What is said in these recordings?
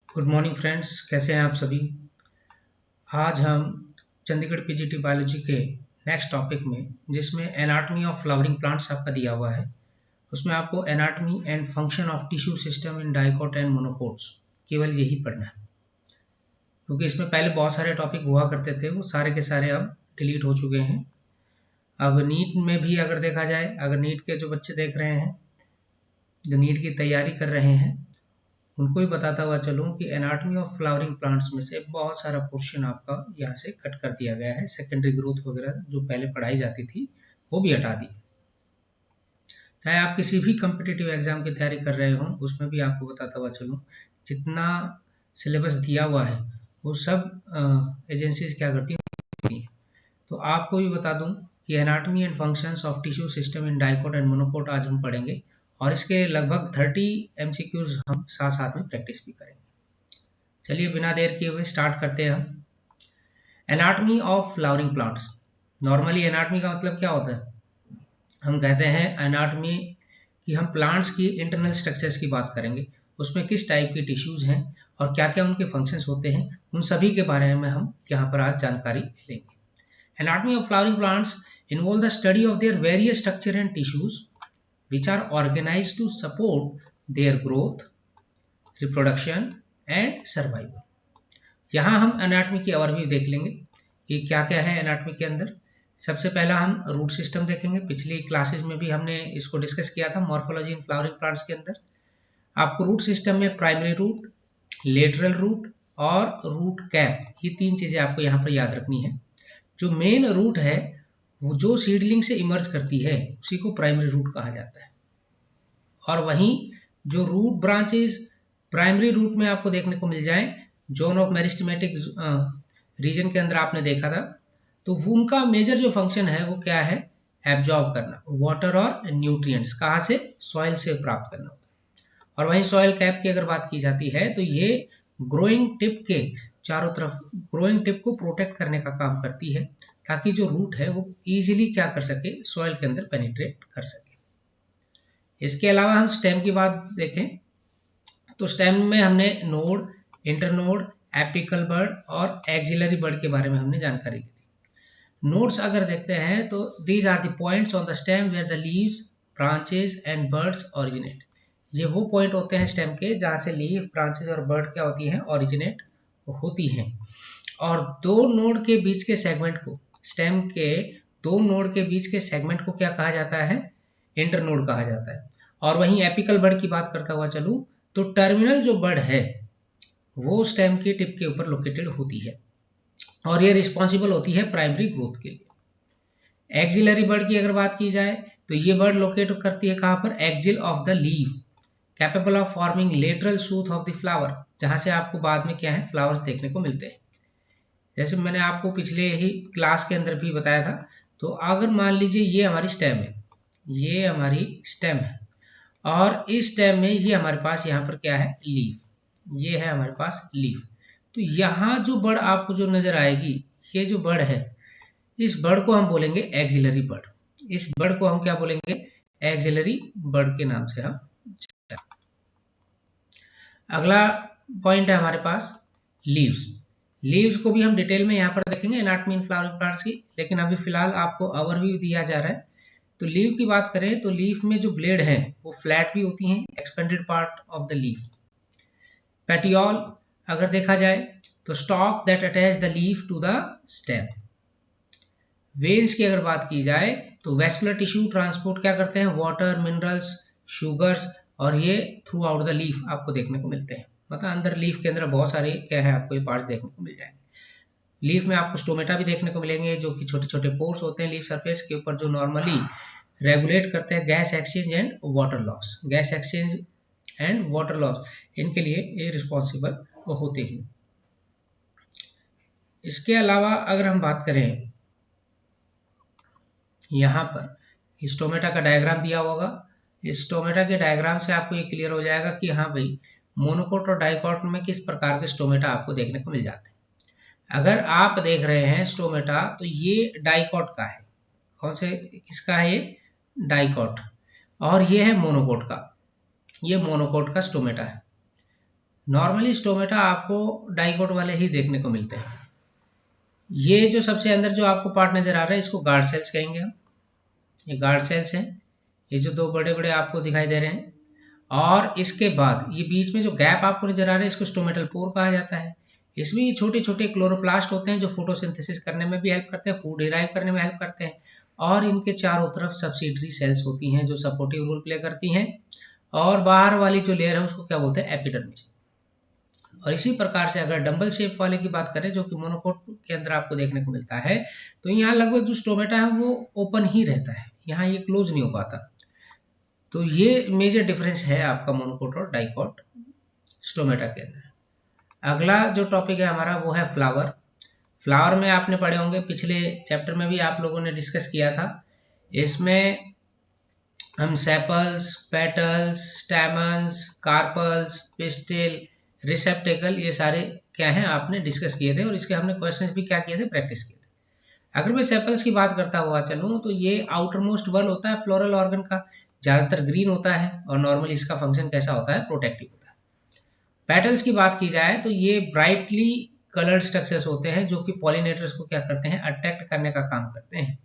Good morning friends, कैसे हैं आप सभी। आज हम चंडीगढ़ पीजीटी बायोलॉजी के नेक्स्ट टॉपिक में, जिसमें एनाटॉमी ऑफ फ्लावरिंग प्लांट्स आपका दिया हुआ है, उसमें आपको anatomy and function of tissue system in dicot and monocots केवल यही पढ़ना है। क्योंकि इसमें पहले बहुत सारे टॉपिक हुआ करते थे, वो सारे के सारे अब डिलीट हो चुके हैं। अब नीट में भी अगर देखा जाए, अगर नीट के जो बच्चे देख रहे हैं, जो नीट की तैयारी कर रहे हैं, उनको ही बताता हुआ चलूँ कि एनाटॉमी ऑफ फ्लावरिंग प्लांट्स में से बहुत सारा पोर्शन आपका यहाँ से कट कर दिया गया है। सेकेंडरी ग्रोथ वगैरह जो पहले पढ़ाई जाती थी वो भी हटा दी। चाहे आप किसी भी कम्पिटिटिव एग्जाम की तैयारी कर रहे हो, उसमें भी आपको बताता हुआ चलूँ, जितना सिलेबस दिया हुआ है वो सब एजेंसीज क्या करती हैं। तो आपको भी बता दूं कि anatomy and functions of tissue system in dicot and monocot आज हम पढ़ेंगे, और इसके लगभग 30 एमसीक्यूज हम साथ साथ में प्रैक्टिस भी करेंगे। चलिए बिना देर किए हुए स्टार्ट करते हैं। Anatomy of flowering plants. Normally anatomy का मतलब क्या होता है? हम कहते हैं एनाटॉमी कि हम प्लांट्स की इंटरनल स्ट्रक्चर्स की बात करेंगे, उसमें किस टाइप के टिश्यूज हैं और क्या क्या उनके फंक्शंस होते हैं, उन सभी के बारे में हम यहाँ पर आज जानकारी लेंगे। Anatomy of flowering plants involve the study of their various structure and tissues which are organized to support their growth, reproduction and survival. यहाँ हम एनाटॉमी की ओवरव्यू देख लेंगे कि क्या क्या है एनाटॉमी के अंदर। सबसे पहला हम रूट सिस्टम देखेंगे। पिछली क्लासेस में भी हमने इसको डिस्कस किया था मॉर्फोलॉजी इन फ्लावरिंग प्लांट्स के अंदर। आपको रूट सिस्टम में प्राइमरी रूट, लेटरल रूट और रूट कैप, ये तीन चीजें आपको यहाँ पर याद रखनी है। जो मेन रूट है वो जो सीडलिंग से इमर्ज करती है उसी को प्राइमरी रूट कहा जाता है। और वहीं जो रूट ब्रांचेस प्राइमरी रूट में आपको देखने को मिल जाए, जोन ऑफ मेरिस्टेमेटिक रीजन के अंदर आपने देखा था, तो उनका मेजर जो फंक्शन है वो क्या है? एब्जॉर्ब करना वाटर और न्यूट्रिएंट्स। कहाँ से? सॉइल से प्राप्त करना। और वहीं सॉइल कैप की अगर बात की जाती है तो ये ग्रोइंग टिप के चारों तरफ ग्रोइंग टिप को प्रोटेक्ट करने का काम करती है, ताकि जो रूट है वो इजीली क्या कर सके? सॉइल के अंदर पेनिट्रेट कर सके। इसके अलावा हम स्टेम की बात देखें तो स्टेम में हमने नोड, इंटरनोड, एपिकल बर्ड और एक्सिलरी बर्ड के बारे में हमने जानकारी ली थी। नोड्स अगर देखते हैं तो these are the points on the stem where the leaves, branches and birds originate. ये वो पॉइंट होते हैं स्टेम के जहाँ से लीफ, ब्रांचेस और बर्ड क्या होती हैं? ओरिजिनेट होती हैं। और दो नोड के बीच के सेगमेंट को, स्टेम के दो नोड के बीच के सेगमेंट को क्या कहा जाता है? इंटरनोड कहा जाता है। और वहीं एपिकल बर्ड की बात करता हुआ चलूं तो टर्मिनल जो बर्ड है वो स्टेम की टिप के ऊपर लोकेटेड होती है और ये रिस्पॉन्सिबल होती है प्राइमरी ग्रोथ के लिए। एक्सिलरी बर्ड की अगर बात की जाए तो ये बर्ड लोकेट करती है कहाँ पर? Axil of the leaf, capable of forming lateral shoot of the flower, जहां से आपको बाद में क्या है? फ्लावर्स देखने को मिलते हैं। जैसे मैंने आपको पिछले ही क्लास के अंदर भी बताया था, तो अगर मान लीजिए ये हमारी स्टेम है, ये हमारी स्टेम है, और इस स्टेम में ये हमारे पास यहाँ पर क्या है? लीफ। ये है हमारे पास लीफ। तो यहाँ जो बर्ड आपको जो नजर आएगी, ये जो बर्ड है, इस बर्ड को हम बोलेंगे एक्सिलरी बर्ड। इस बर्ड को हम क्या बोलेंगे? एक्सिलरी बर्ड के नाम से हम। अगला पॉइंट है हमारे पास लीव्स। लीव्स को भी हम डिटेल में यहाँ पर देखेंगे एनाटॉमी इन फ्लावरिंग प्लांट्स की, लेकिन अभी फिलहाल आपको ओवरव्यू दिया जा रहा है। तो लीफ की बात करें तो लीफ में जो ब्लेड है वो फ्लैट भी होती हैं, expanded part of the leaf. Petiole अगर देखा जाए तो stalk that attach the leaf to the stem. Veins की अगर बात की जाए तो वेस्कुलर टिश्यू ट्रांसपोर्ट क्या करते हैं? वाटर, मिनरल्स, शुगर्स, और ये थ्रू आउट द लीफ आपको देखने को मिलते हैं। मतलब अंदर लीफ के अंदर बहुत सारे क्या है? आपको ये पार्ट देखने को मिल जाएंगे। लीफ में आपको स्टोमेटा भी देखने को मिलेंगे, जो कि छोटे छोटे पोर्स होते हैं लीफ सरफेस के ऊपर, जो नॉर्मली रेगुलेट करते हैं gas exchange and water loss. Gas exchange and water loss, इनके लिए ये रिस्पॉन्सिबल होते हैं। इसके अलावा अगर हम बात करें, यहाँ पर स्टोमेटा का डायग्राम दिया होगा। इस स्टोमेटा के डायग्राम से आपको ये क्लियर हो जाएगा कि हाँ भाई, मोनोकोट और डाइकोट में किस प्रकार के स्टोमेटा आपको देखने को मिल जाते हैं। अगर आप देख रहे हैं स्टोमेटा, तो ये डाइकोट का है। कौन से? किसका है ये? डाइकोट। और ये है मोनोकोट का। ये मोनोकोट का स्टोमेटा है। नॉर्मली स्टोमेटा आपको डाइकोट वाले ही देखने को मिलते हैं। ये जो सबसे अंदर जो आपको पार्ट नजर आ रहा है इसको गार्ड सेल्स कहेंगे हम। ये गार्ड सेल्स हैं, ये जो दो बड़े बड़े आपको दिखाई दे रहे हैं। और इसके बाद ये बीच में जो गैप आपको नजर आ रहा है इसको स्टोमेटल पोर कहा जाता है। इसमें ये छोटे छोटे क्लोरोप्लास्ट होते हैं जो फोटोसिंथेसिस करने में भी हेल्प करते हैं, फूड डिराइव करने में हेल्प करते हैं। और इनके चारों तरफ सब्सिडरी सेल्स होती हैं जो सपोर्टिव रोल प्ले करती हैं। और बाहर वाली जो लेयर है उसको क्या बोलते हैं, एपिडर्मिस। और इसी प्रकार से अगर डंबल शेप वाले की बात करें जो कि मोनोकोट के अंदर आपको देखने को मिलता है, तो यहाँ लगभग जो स्टोमेटा है वो ओपन ही रहता है, यहाँ ये क्लोज नहीं हो पाता। तो ये मेजर डिफरेंस है आपका मोनोकोट और डाइकोट स्टोमेटा के अंदर। अगला जो टॉपिक है हमारा वो है फ्लावर। फ्लावर में आपने पढ़े होंगे, पिछले चैप्टर में भी आप लोगों ने डिस्कस किया था। इसमें हम sepals, petals, stamens, carpels, pistil, receptacle, ये सारे क्या हैं आपने डिस्कस किए थे और इसके हमने क्वेश्चंस भी क्या किए थे, प्रैक्टिस किए थे। अगर मैं सेपल्स की बात करता हुआ चलूँ तो ये आउटर मोस्ट वॉल होता है फ्लोरल ऑर्गन का, ज़्यादातर ग्रीन होता है और नॉर्मली इसका फंक्शन कैसा होता है, प्रोटेक्टिव होता है। पेटल्स की बात की जाए तो ये ब्राइटली कलर्ड स्ट्रक्चर्स होते हैं जो कि पॉलिनेटर्स को क्या करते हैं, अट्रैक्ट करने का काम करते हैं।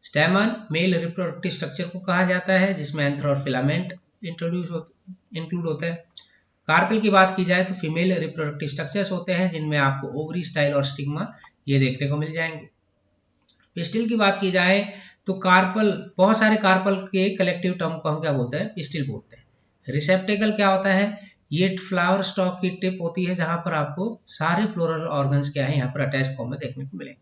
स्टेमन मेल रिप्रोडक्टिव स्ट्रक्चर को कहा जाता है जिसमें एंथर और फिलामेंट इंक्लूड होते हैं। कार्पेल की बात की जाए तो फीमेल रिप्रोडक्टिव स्ट्रक्चर्स होते हैं जिनमें आपको ओवरी, स्टाइल और स्टिग्मा ये देखने को मिल जाएंगे। पिस्टिल की बात की जाए तो कार्पल, बहुत सारे कार्पल के कलेक्टिव टर्म को हम क्या बोलते हैं, पिस्टिल बोलते हैं। रिसेप्टेकल क्या होता है, ये फ्लावर स्टॉक की टिप होती है जहां पर आपको सारे फ्लोरल ऑर्गन्स क्या है यहाँ पर अटैच फॉर्म में देखने को मिलेंगे।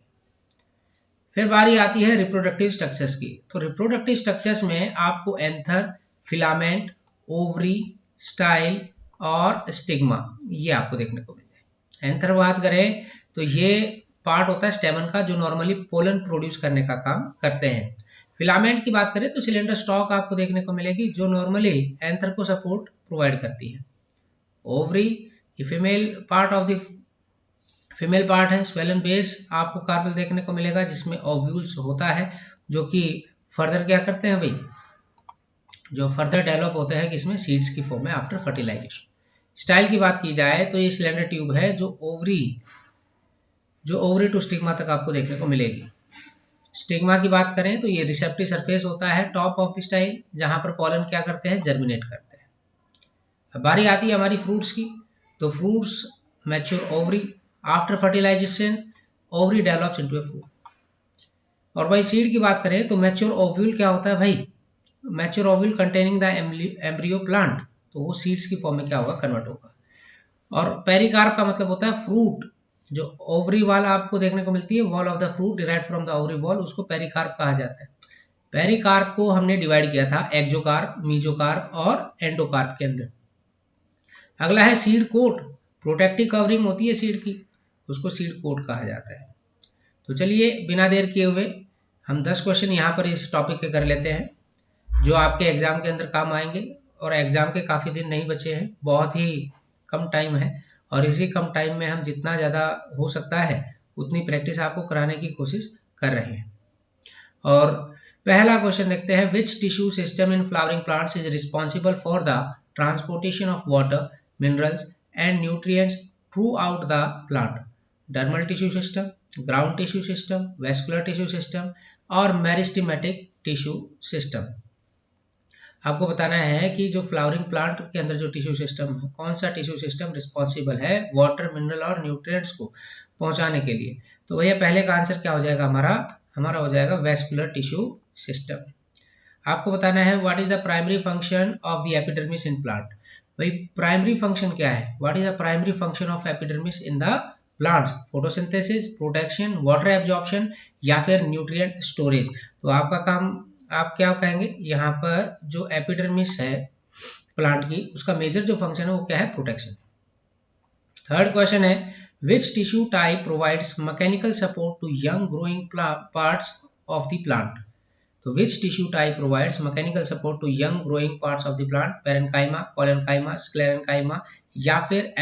फिर बारी आती है रिप्रोडक्टिव स्ट्रक्चर्स की। तो रिप्रोडक्टिव स्ट्रक्चर्स में आपको एंथर, फिलामेंट, ओवरी, स्टाइल और स्टिग्मा ये आपको देखने को मिल जाए। एंथर बात करें तो ये पार्ट होता है स्टेमन का जो नॉर्मली पोलन प्रोड्यूस करने का काम करते हैं। फिलामेंट की बात करें तो सिलेंडर स्टॉक आपको देखने को मिलेगी जो नॉर्मली एंथर को सपोर्ट प्रोवाइड करती है। ओवरी ये फीमेल पार्ट है। स्वेलन बेस आपको कार्पेल देखने को मिलेगा जिसमें ओव्यूल्स होता है जो कि फर्दर क्या करते हैं भाई, जो फर्दर डेवलप होते हैं किसमें, सीड्स की फॉर्म में आफ्टर फर्टिलाइजेशन। स्टाइल की बात की जाए तो ये सिलेंडर ट्यूब है जो ओवरी टू स्टिग्मा तक आपको देखने को मिलेगी। स्टिग्मा की बात करें तो ये रिसेप्टिव सरफेस होता है टॉप ऑफ द स्टाइल जहां पर पॉलन क्या करते हैं, जर्मिनेट करते हैं। अब बारी आती है हमारी फ्रूट्स की। तो fruits mature ovary, after fertilisation ovary develops into a fruit. और भाई सीड की बात करें तो मैच्योर ओव्यूल क्या होता है भाई, mature ovule containing the embryo plant, तो वो सीड्स की फॉर्म में क्या होगा, कन्वर्ट होगा। और पेरिकार्प का मतलब होता है फ्रूट, जो ओवरी वॉल आपको देखने को मिलती है, wall of the fruit derived from the ovary wall, उसको पेरिकार्प कहा जाता है। पेरिकार्प को हमने डिवाइड किया था एक्सोकार्प, मीजोकार्प और एंडोकार्प के अंदर। अगला है सीड कोट, प्रोटेक्टिव कवरिंग होती है सीड की, उसको सीड कोट कहा जाता है। तो चलिए बिना देर किए हुए हम 10 क्वेश्चन यहाँ पर इस टॉपिक के कर लेते हैं जो आपके एग्जाम के अंदर काम आएंगे। और एग्जाम के काफ़ी दिन नहीं बचे हैं, बहुत ही कम टाइम है और इसी कम टाइम में हम जितना ज़्यादा हो सकता है उतनी प्रैक्टिस आपको कराने की कोशिश कर रहे हैं। और पहला क्वेश्चन देखते हैं, which tissue system in flowering plants is responsible for the transportation of water, minerals and nutrients throughout the plant? Dermal tissue system, ground tissue system, vascular tissue system और मेरिस्टेमेटिक टिश्यू सिस्टम। आपको बताना है कि जो flowering plant के अंदर जो tissue system है, कौन सा टिश्यू सिस्टम रिस्पॉन्सिबल है वाटर, मिनरल और न्यूट्रिएंट्स को पहुंचाने के लिए। तो भैया पहले का आंसर क्या हो जाएगा, हमारा हो जाएगा वेस्कुलर टिश्यू सिस्टम। आपको बताना है what is the primary function of the epidermis in plant. भाई प्राइमरी फंक्शन क्या है, what is the primary function of epidermis in the plants? Photosynthesis, protection, water absorption या फिर न्यूट्रिएंट स्टोरेज। तो आपका काम, आप क्या कहेंगे, यहाँ पर जो एपिडर्मिस है प्लांट की उसका मेजर जो फंक्शन है वो क्या है, प्रोटेक्शन। थर्ड क्वेश्चन है, which tissue type provides mechanical support to young growing parts of the plant? तो which tissue type provides mechanical support to young growing parts of the plant? Parenchyma, collenchyma, sclerenchyma या फिर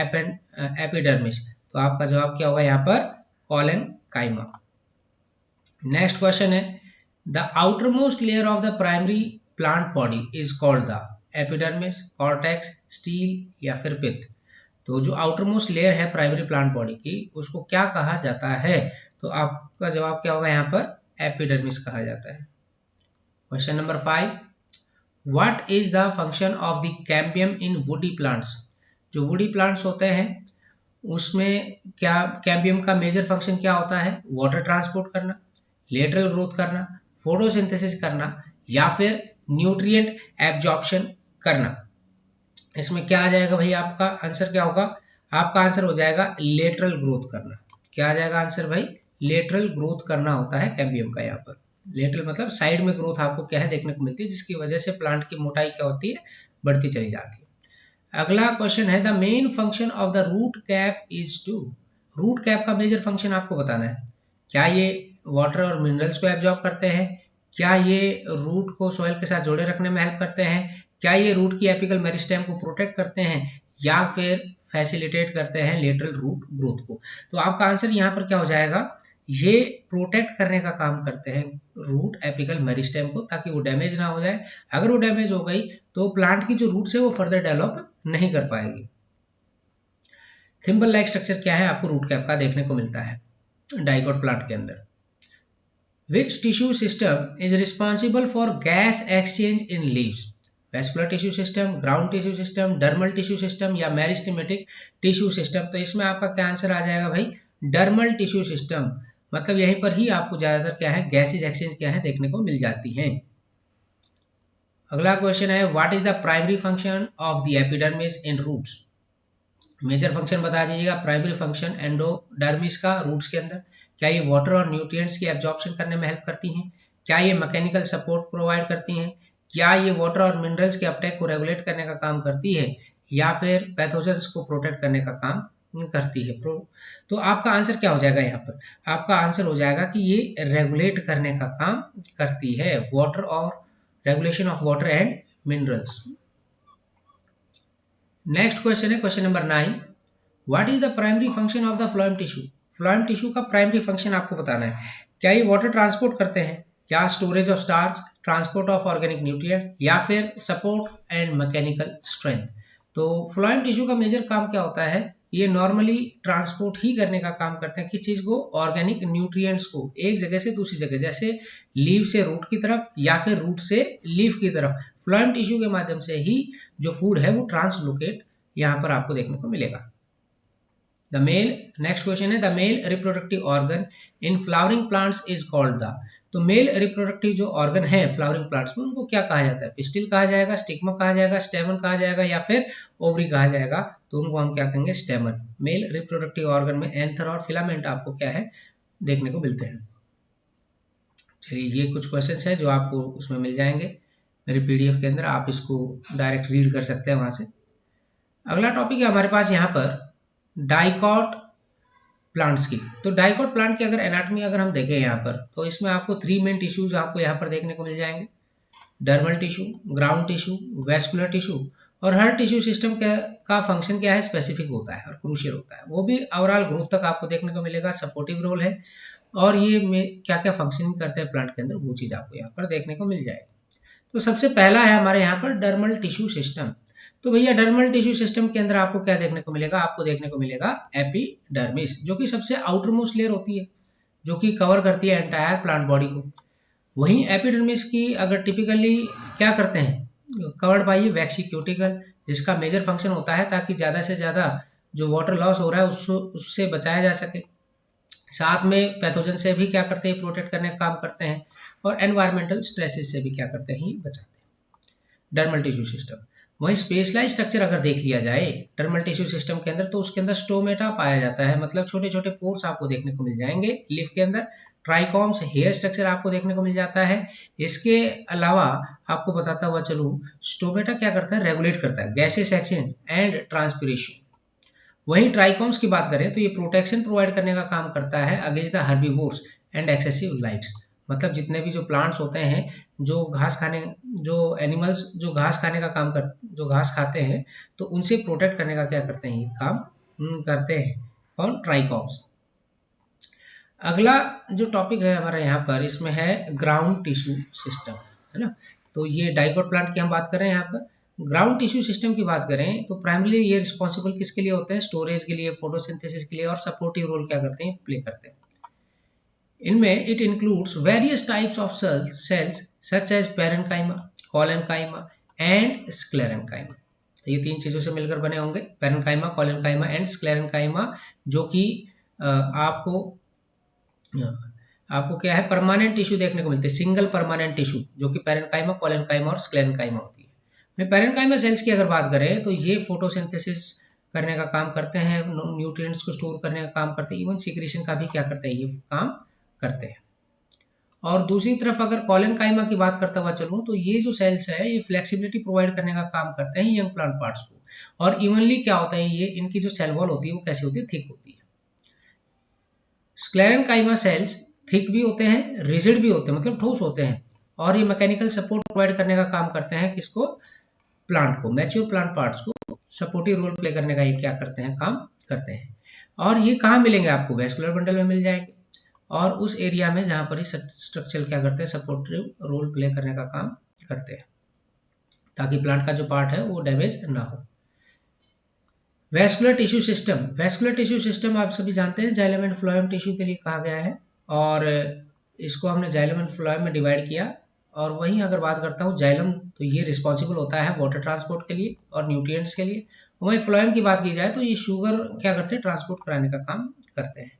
epidermis. तो आपका जवाब क्या होगा यहाँ पर, कोलेन्काइमा। नेक्स्ट क्वेश्चन है, the outermost layer of the primary plant body is called the epidermis, cortex, steel या फिर पिथ? तो जो आउटर मोस्ट लेयर है प्राइमरी प्लांट बॉडी की, उसको क्या कहा जाता है? तो आपका जवाब क्या होगा यहाँ पर? एपिडर्मिस कहा जाता है। Question number 5, what is the function of the cambium in woody plants? जो वुडी प्लांट्स होते हैं उसमें क्या कैम्बियम का मेजर फंक्शन क्या होता है? वाटर ट्रांसपोर्ट करना, लेटरल ग्रोथ करना, फोटोसिंथेसिस करना, या फिर न्यूट्रिएंट एब्जॉर्प्शन करना। इसमें क्या आ जाएगा भाई? आपका आंसर क्या होगा? आपका आंसर हो जाएगा लेटरल ग्रोथ करना। क्या आ जाएगा आंसर भाई? लेटरल ग्रोथ करना होता है कैम्बियम का। यहाँ पर लेटरल मतलब साइड में ग्रोथ आपको क्या है देखने को मिलती है, जिसकी वजह से प्लांट की मोटाई क्या होती है? बढ़ती चली जाती है। अगला क्वेश्चन है, the main function of the root cap is to. Root cap का मेजर फंक्शन आपको बताना है। क्या ये वाटर और मिनरल्स को एब्जॉर्ब करते हैं? क्या ये रूट को सॉइल के साथ जोड़े रखने में हेल्प करते हैं? क्या ये रूट की एपिकल मेरिस्टेम को प्रोटेक्ट करते हैं, या फिर फैसिलिटेट करते हैं लेटरल रूट ग्रोथ को? तो आपका आंसर यहाँ पर क्या हो जाएगा? ये प्रोटेक्ट करने का काम करते हैं रूट एपिकल मेरिस्टेम को, ताकि वो डैमेज ना हो जाए। अगर वो डैमेज हो गई तो प्लांट की जो रूट्स है वो फर्दर डेवलप नहीं कर पाएगी। थिम्बल लाइक स्ट्रक्चर क्या है? आपको रूट कैप का देखने को मिलता है डाइकोट प्लांट के अंदर। Which tissue system is responsible for gas exchange in leaves? Vascular tissue system, ground tissue system, dermal tissue system या मेरिस्टेमेटिक टिश्यू सिस्टम? तो इसमें आपका क्या आंसर आ जाएगा भाई? Dermal tissue system. मतलब यहीं पर ही आपको ज्यादातर क्या है? गैसेज एक्सचेंज क्या है देखने को मिल जाती हैं। अगला क्वेश्चन है, what is the primary function of the epidermis in roots? Major function बता दीजिएगा। प्राइमरी फंक्शन एंडोडर्मिस का रूट्स के अंदर। क्या ये वाटर और न्यूट्रिएंट्स की एब्जॉर्प्शन करने में हेल्प करती हैं? क्या ये मैकेनिकल सपोर्ट प्रोवाइड करती हैं? क्या ये वाटर और मिनरल्स के अपटेक को रेगुलेट करने का काम करती है, या फिर पैथोजेंस को प्रोटेक्ट करने का काम करती है? तो आपका आंसर क्या हो जाएगा यहाँ पर? आपका आंसर हो जाएगा कि ये रेगुलेट करने का काम करती है, वाटर और regulation of water and minerals. Next question है question number 9, what is the primary function of the phloem tissue? Phloem tissue का प्राइमरी फंक्शन आपको बताना है। क्या ये वाटर ट्रांसपोर्ट करते हैं? क्या storage of starch, transport of organic nutrient, या फिर सपोर्ट एंड मैकेनिकल स्ट्रेंथ? तो फ्लोएम टिश्यू का मेजर काम क्या होता है? ये नॉर्मली ट्रांसपोर्ट ही करने का काम करते हैं। किस चीज को? ऑर्गेनिक न्यूट्रिएंट्स को एक जगह से दूसरी जगह, जैसे लीव से रूट की तरफ या फिर रूट से लीफ की तरफ। फ्लोएम टिश्यू के माध्यम से ही जो फूड है वो ट्रांसलोकेट यहाँ पर आपको देखने को मिलेगा। द मेल, नेक्स्ट क्वेश्चन है, the male reproductive organ in flowering plants is called the. तो मेल रिप्रोडक्टिव जो ऑर्गन है फ्लावरिंग प्लांट्स में, उनको क्या कहा जाता है? पिस्टिल कहा जाएगा, स्टिग्मा कहा जाएगा, स्टेमन कहा जाएगा, या फिर ओवरी कहा जाएगा? तो उनको हम क्या कहेंगे? स्टेमन। मेल रिप्रोडक्टिव ऑर्गन में एंथर और फिलामेंट आपको क्या है देखने को मिलते हैं। चलिए, ये कुछ क्वेश्चन है जो आपको उसमें मिल जाएंगे मेरे पीडीएफ के अंदर, आप इसको डायरेक्ट रीड कर सकते हैं वहां से। अगला टॉपिक है हमारे पास यहाँ पर डाइकॉट प्लांट्स की। तो डाइकॉट प्लांट की अगर एनाटॉमी अगर हम देखें यहाँ पर, तो इसमें आपको 3 मेन टिश्यूज आपको यहाँ पर देखने को मिल जाएंगे। Dermal tissue, ground tissue, vascular tissue. और हर टिश्यू सिस्टम का फंक्शन क्या है? स्पेसिफिक होता है और क्रूशियल होता है। वो भी ओवरऑल ग्रोथ तक आपको देखने को मिलेगा, सपोर्टिव रोल है। और ये क्या क्या फंक्शनिंग करते हैं प्लांट के अंदर, वो चीज आपको यहाँ पर देखने को मिल जाएगी। तो सबसे पहला है हमारे यहाँ पर डर्मल टिश्यू सिस्टम। तो भैया डर्मल टिश्यू सिस्टम के अंदर आपको क्या देखने को मिलेगा? आपको देखने को मिलेगा एपिडर्मिस, जो कि सबसे आउटर मोस्ट लेयर होती है, जो कि कवर करती है एंटायर प्लांट बॉडी को। वहीं एपिडर्मिस की अगर टिपिकली क्या करते हैं? कवर्ड बाय वैक्सी क्यूटिकल, जिसका मेजर फंक्शन होता है ताकि ज्यादा से ज्यादा जो वाटर लॉस हो रहा है उससे बचाया जा सके। साथ में पैथोजन से भी क्या करते हैं? प्रोटेक्ट करने का काम करते हैं। और एनवायरमेंटल स्ट्रेसेस से भी क्या करते हैं? बचाते हैं। Dermal tissue system. वहीं स्पेशलाइज स्ट्रक्चर अगर देख लिया जाए डर्मल टिश्यू सिस्टम के अंदर, तो उसके अंदर स्टोमेटा पाया जाता है, मतलब छोटे छोटे पोर्स आपको देखने को मिल जाएंगे लीफ के अंदर। ट्राइकॉम्स हेयर स्ट्रक्चर आपको देखने को मिल जाता है। इसके अलावा आपको बताता हुआ चलूं, स्टोमेटा क्या करता है? रेगुलेट करता है गैसेस एक्सचेंज एंड ट्रांसपिरेशन। वहीं ट्राइकॉम्स की बात करें तो ये प्रोटेक्शन प्रोवाइड करने का काम करता है against the herbivores and excessive lights. मतलब जितने भी जो प्लांट्स होते हैं, जो घास खाने, जो एनिमल्स जो घास खाने का काम कर, जो घास खाते हैं, तो उनसे प्रोटेक्ट करने का क्या करते हैं? काम करते हैं। कौन? ट्राइकॉम्स। अगला जो टॉपिक है हमारा यहाँ पर, इसमें है ग्राउंड टिश्यू सिस्टम, है ना। तो ये डाइकोट प्लांट की हम बात कर रहे हैं यहाँ पर। ग्राउंड टिश्यू सिस्टम की बात करें तो प्राइमरीली ये रिस्पॉन्सिबल किसके लिए होते हैं, स्टोरेज के लिए, फोटोसिंथेसिस के लिए, और सपोर्टिव रोल क्या करते हैं, प्ले करते हैं। इनमें it includes various types of cells such as parenchyma, collenchyma and sclerenchyma. तो ये तीन चीजों से मिलकर बने होंगे, पेरेन्काइमा, कोलेनकाइमा एंड स्क्लेरेन्काइमा, जो कि आपको क्या है, परमानेंट टिश्यू देखने को मिलते हैं, सिंगल परमानेंट टिश्यू, जो कि पेरेन्काइमा, कोलेनकाइमा और स्क्लेरेन्काइमा होती है। पेरेन्काइमा सेल्स की अगर बात करें तो ये फोटोसिंथेसिस करने का काम करते हैं, न्यूट्रिएंट्स को स्टोर करने का काम करते हैं, इवन सिक्रीशन का भी क्या करते हैं, ये काम करते हैं। और दूसरी तरफ अगर कोलेनकाइमा की बात करता हुआ चलूं तो ये जो सेल्स है ये फ्लेक्सिबिलिटी प्रोवाइड करने का काम करते हैं यंग प्लांट पार्ट्स को, और इवनली क्या होता है, ये इनकी जो सेल वॉल होती है वो कैसी होती है, थिक होती है। स्क्लेरेन्काइमा सेल्स थिक भी होते हैं, रिजिड भी होते हैं, मतलब ठोस होते हैं, और ये मैकेनिकल सपोर्ट प्रोवाइड करने का काम करते हैं किसको, प्लांट को, मैच्योर प्लांट पार्ट्स को सपोर्टिव रोल प्ले करने का ये क्या करते हैं, काम करते हैं। और ये कहाँ मिलेंगे आपको, वैस्कुलर बंडल में मिल जाएंगे, और उस एरिया में जहां पर ये स्ट्रक्चर क्या करते हैं, सपोर्टिव रोल प्ले करने का काम करते हैं, ताकि प्लांट का जो पार्ट है वो डैमेज ना हो। Vascular tissue system, vascular tissue system आप सभी जानते हैं जाइलम एंड फ्लोएम टिश्यू के लिए कहा गया है, और इसको हमने जाइलम एंड फ्लोएम में डिवाइड किया। और वहीं अगर बात करता हूँ जाइलम, तो ये रिस्पॉन्सिबल होता है वाटर ट्रांसपोर्ट के लिए और न्यूट्रिएंट्स के लिए। वहीं फ्लोएम की बात की जाए तो ये शुगर क्या करते हैं, ट्रांसपोर्ट कराने का काम करते हैं।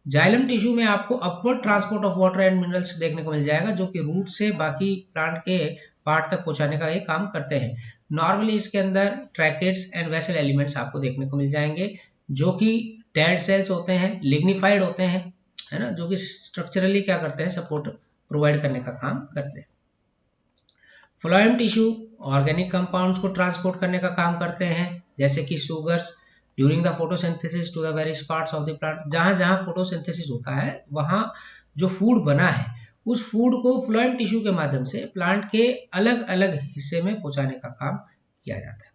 जाइलम टिश्यू में आपको upward transport of water and minerals देखने को मिल जाएगा, जो कि रूट से बाकी प्लांट के पार्ट तक पहुंचाने का ये काम करते हैं। नॉर्मली इसके अंदर ट्रैकेट्स एंड वेसल एलिमेंट्स आपको देखने को मिल जाएंगे, जो कि डेड सेल्स होते हैं, लिग्निफाइड होते हैं, है ना, जो कि स्ट्रक्चरली क्या करते हैं, सपोर्ट प्रोवाइड करने का काम करते हैं। फ्लोएम टिश्यू ऑर्गेनिक कंपाउंड्स को ट्रांसपोर्ट करने का काम करते हैं, जैसे कि sugars during the photosynthesis to the various parts of the plant. जहां जहां फोटोसिंथेसिस होता है वहां जो फूड बना है उस फूड को फ्लोएम टिश्यू के माध्यम से प्लांट के अलग अलग हिस्से में पहुंचाने का काम किया जाता है।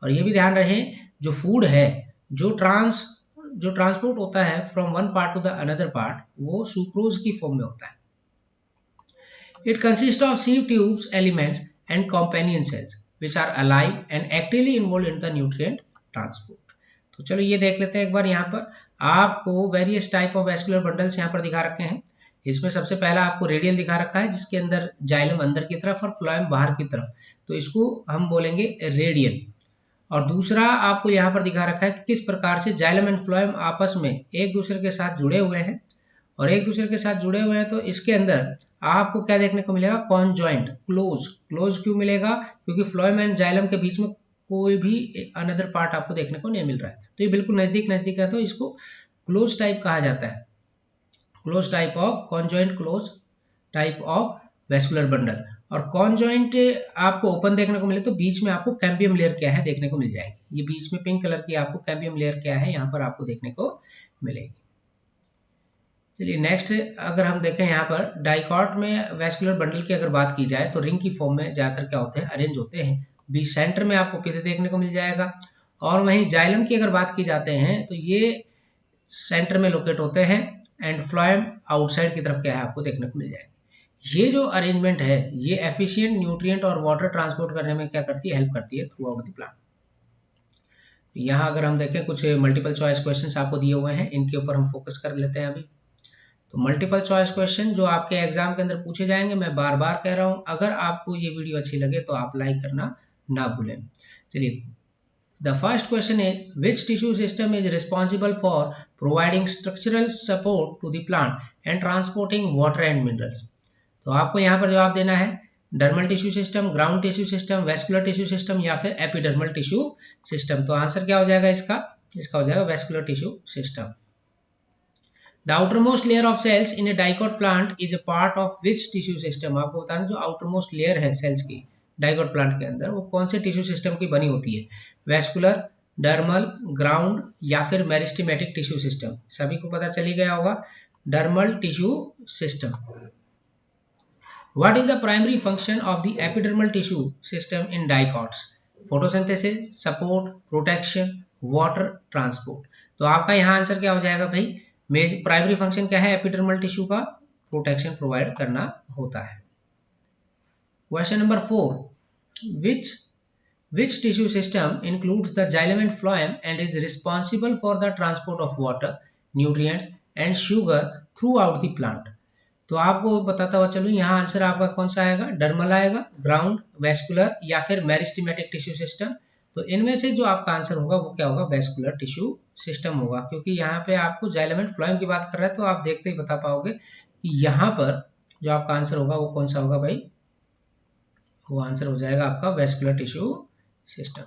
और ये भी ध्यान रहे, जो फूड है, जो ट्रांसपोर्ट होता है from one part to the another part, वो सुक्रोज की फॉर्म में होता है। It consist of sieve tubes, elements and companion cells which are alive and actively involve in the nutrient transport. तो चलो ये देख लेते हैं एक बार। यहाँ पर आपको various type of vascular bundles यहाँ पर दिखा रखे हैं। इसमें सबसे पहला आपको रेडियल दिखा रखा है, जिसके अंदर जाइलम अंदर की तरफ और फ्लोएम बाहर की तरफ, तो इसको हम बोलेंगे रेडियल। और दूसरा आपको यहाँ पर दिखा रखा है कि किस प्रकार से जाइलम एंड फ्लोएम आपस में एक दूसरे के साथ जुड़े हुए हैं, और एक दूसरे के साथ जुड़े हुए हैं तो इसके अंदर आपको क्या देखने को मिलेगा, कॉन्जॉइंट, क्लोज। क्लोज क्यों मिलेगा, क्योंकि फ्लोएम एंड जाइलम के बीच में कोई भी अनदर पार्ट आपको देखने को नहीं मिल रहा है, तो ये बिल्कुल नजदीक नजदीक है, तो इसको क्लोज टाइप कहा जाता है, close type of conjoint, close type of vascular bundle. और कॉन्जॉइंट आपको ओपन देखने को मिले तो बीच में आपको कैम्बियम लेयर क्या है देखने को मिल जाएगी। ये बीच में पिंक कलर की आपको कैम्बियम लेयर क्या है यहाँ पर आपको देखने को मिलेगी। चलिए नेक्स्ट अगर हम देखें, यहाँ पर डाइकॉट में वैस्कुलर बंडल की अगर बात की जाए तो रिंग की फॉर्म में ज्यादातर क्या होते हैं, अरेंज होते हैं। बीच सेंटर में आपको पिथ देखने को मिल जाएगा। और वहीं जाइलम की अगर बात की जाते हैं तो ये सेंटर में लोकेट होते हैं, एंड फ्लोएम आउटसाइड की तरफ क्या है आपको देखने को मिल जाएगा। ये जो अरेंजमेंट है ये एफिशिएंट न्यूट्रिएंट और वाटर ट्रांसपोर्ट करने में क्या करती है, हेल्प करती है थ्रू आउट द प्लांट। यहाँ अगर हम देखें कुछ मल्टीपल चॉइस क्वेश्चंस आपको दिए हुए हैं, इनके ऊपर हम फोकस कर लेते हैं अभी। तो मल्टीपल चॉइस क्वेश्चन जो आपके एग्जाम के अंदर पूछे जाएंगे, मैं बार बार कह रहा हूँ, अगर आपको ये वीडियो अच्छी लगे तो आप लाइक करना ना भूलें। चलिए, the first question is which tissue system is responsible for providing structural support to the plant and transporting water and minerals. तो आपको यहाँ पर जवाब देना है dermal tissue system, ground tissue system, vascular tissue system या फिर एपिडर्मल टिश्यू सिस्टम। तो आंसर क्या हो जाएगा इसका हो जाएगा vascular tissue system. The outermost layer of cells in a dicot plant is a part of which tissue system? आपको बताना जो outermost layer है सेल्स की डाइकोट प्लांट के अंदर वो कौन से टिश्यू सिस्टम की बनी होती है, वैस्कुलर, डर्मल, ग्राउंड या फिर मेरिस्टेमेटिक टिश्यू सिस्टम। सभी को पता चली गया होगा, dermal tissue system. What is the primary function of the epidermal tissue system in dicots? Photosynthesis, support, protection, water transport। तो आपका यहाँ आंसर क्या हो जाएगा भाई, प्राइमरी फंक्शन क्या है एपिडर्मल टिश्यू का, प्रोटेक्शन प्रोवाइड करना होता है। Question number 4, which Which tissue system includes the xylem and phloem and is responsible for the transport of water, nutrients and sugar throughout the plant? तो आपको बताता हुआ चलूँ, यहाँ आंसर आपका कौन सा आएगा, डर्मल आएगा, ग्राउंड, वेस्कुलर या फिर मेरिस्टेमेटिक टिश्यू सिस्टम। तो इनमें से जो आपका आंसर होगा वो क्या होगा, वेस्कुलर टिश्यू सिस्टम होगा, क्योंकि यहाँ पे आपको जाइलम एंड फ्लोएम की बात कर रहा है, तो आप देखते ही बता पाओगे कि यहाँ पर जो आपका आंसर होगा वो कौन सा होगा भाई, वो आंसर हो जाएगा आपका vascular tissue system.